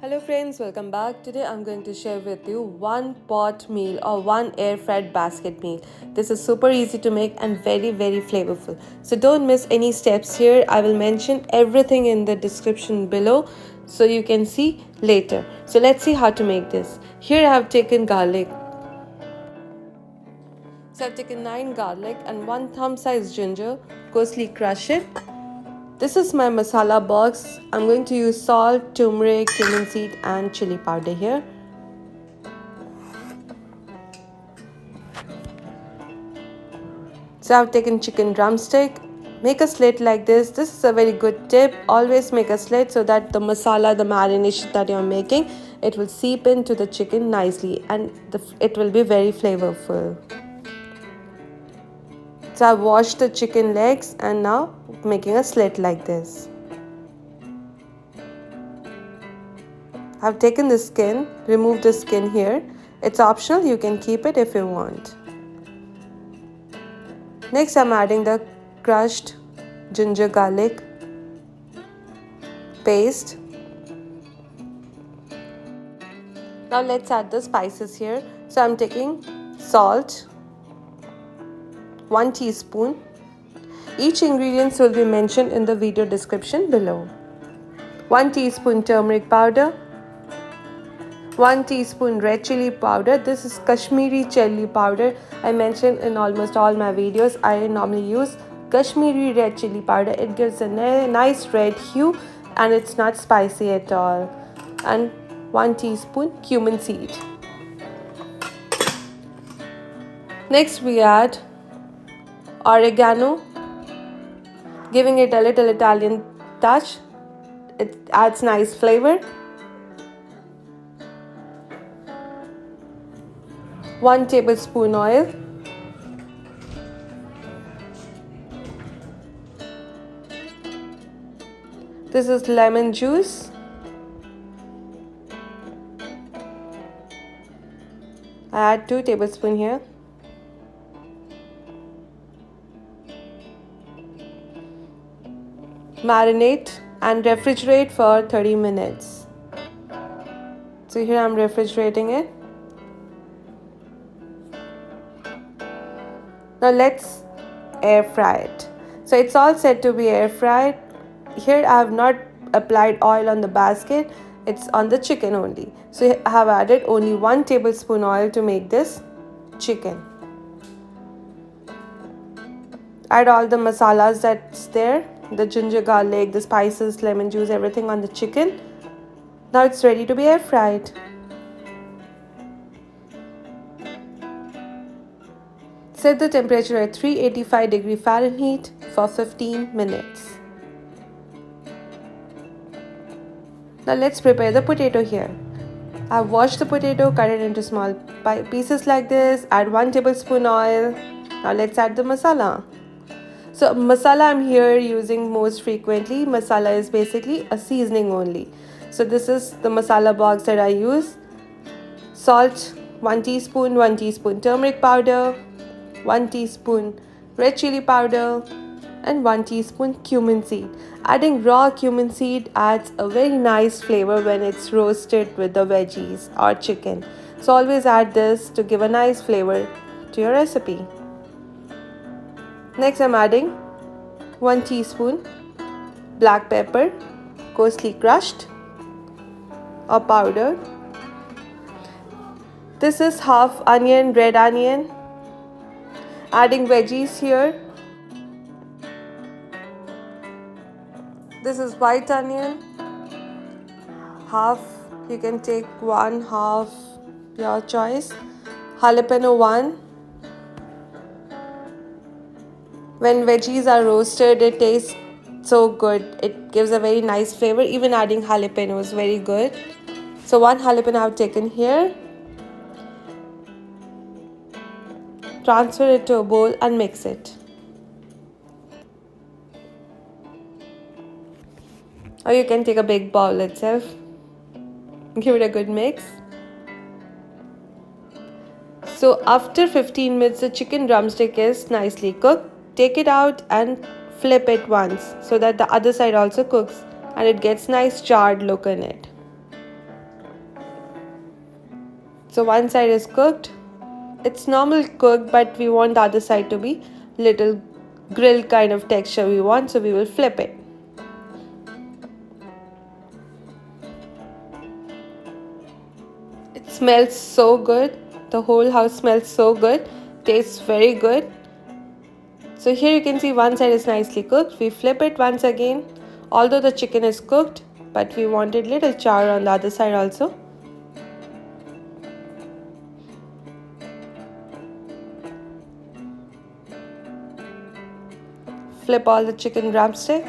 Hello friends, welcome back. Today I'm going to share with you one pot meal or one air fried basket meal. This is super easy to make and very flavorful. So don't miss any steps here. I will mention everything in the description below so you can see later. So let's see how to make this. Here I have taken garlic. So I've taken 9 garlic and 1 thumb size ginger. Coarsely crush it. This is my masala box. I'm going to use salt, turmeric, cumin seed and chili powder here. So I've taken chicken drumstick. Make a slit like this. This is a very good tip. Always make a slit so that the masala, the marination that you're making, it will seep into the chicken nicely and it will be very flavorful. So I've washed the chicken legs and now making a slit like this. I've taken the skin, removed the skin here. It's optional, you can keep it if you want. Next I'm adding the crushed ginger garlic paste. Now let's add the spices here. So I'm taking salt, 1 teaspoon. Each ingredients will be mentioned in the video description below. 1 teaspoon turmeric powder, 1 teaspoon red chili powder. This is Kashmiri chili powder. I mentioned in almost all my videos. I normally use Kashmiri red chili powder. It gives a nice red hue and it's not spicy at all. And 1 teaspoon cumin seed. Next we add oregano, giving it a little Italian touch. It adds nice flavor. 1 tablespoon oil. This is lemon juice. I add 2 tablespoons here. Marinate and refrigerate for 30 minutes. So here I'm refrigerating it. Now let's air fry it. So it's all set to be air fried. Here I have not applied oil on the basket. It's on the chicken only. So I have added only 1 tablespoon oil to make this chicken. Add all the masalas that's there. The ginger garlic, the spices, lemon juice, everything on the chicken. Now it's ready to be air fried. Set the temperature at 385 degrees Fahrenheit for 15 minutes. Now let's prepare the potato here. I've washed the potato, cut it into small pieces like this, add 1 tablespoon oil. Now let's add the masala. So masala I'm here using most frequently. Masala is basically a seasoning only. So this is the masala box that I use. Salt 1 teaspoon, 1 teaspoon turmeric powder, 1 teaspoon red chili powder and 1 teaspoon cumin seed. Adding raw cumin seed adds a very nice flavor when it's roasted with the veggies or chicken. So always add this to give a nice flavor to your recipe. Next I'm adding 1 teaspoon black pepper, coarsely crushed or powdered. This is half onion, red onion. Adding veggies here. This is white onion. Half, you can take 1, half, your choice. Jalapeno 1. When veggies are roasted, it tastes so good. It gives a very nice flavor. Even adding jalapeno is very good. So 1 jalapeno I have taken here. Transfer it to a bowl and mix it. Or you can take a big bowl itself. Give it a good mix. So after 15 minutes, the chicken drumstick is nicely cooked. Take it out and flip it once so that the other side also cooks and it gets nice charred look in it. So one side is cooked. It's normal cooked, but we want the other side to be little grilled kind of texture we want, so we will flip it. It smells so good. The whole house smells so good. Tastes very good. So here you can see one side is nicely cooked. We flip it once again. Although the chicken is cooked, but we wanted little char on the other side also. Flip all the chicken drumstick.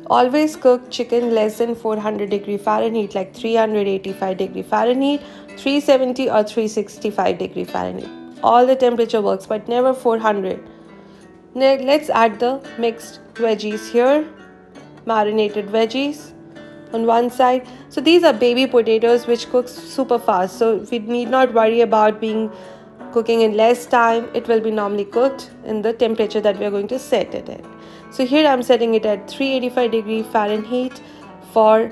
Always cook chicken less than 400 Fahrenheit, like 385 Fahrenheit, 370 or 365 Fahrenheit. All the temperature works, but never 400. Now let's add the mixed veggies here, marinated veggies on one side. So these are baby potatoes which cooks super fast, so we need not worry about cooking in less time. It will be normally cooked in the temperature that we are going to set it at. So here I'm setting it at 385 Fahrenheit for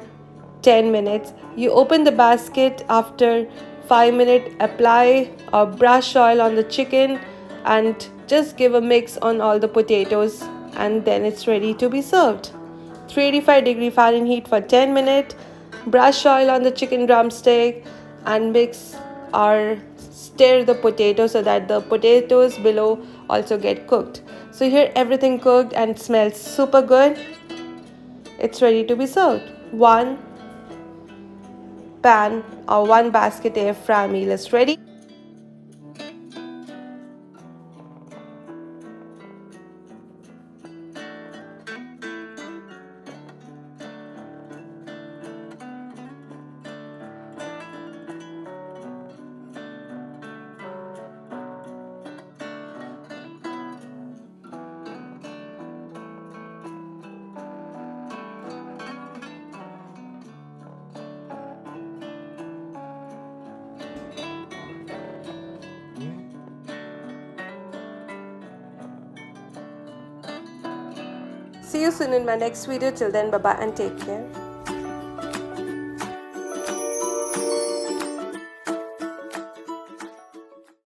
10 minutes. You open the basket after 5 minutes, apply a brush oil on the chicken and just give a mix on all the potatoes, and then it's ready to be served. 385 Fahrenheit for 10 minutes, brush oil on the chicken drumstick and mix or stir the potatoes so that the potatoes below also get cooked. So here everything cooked and smells super good. It's ready to be served. One pan or one basket air fry meal is ready. See you soon in my next video. Till then, bye bye and take care.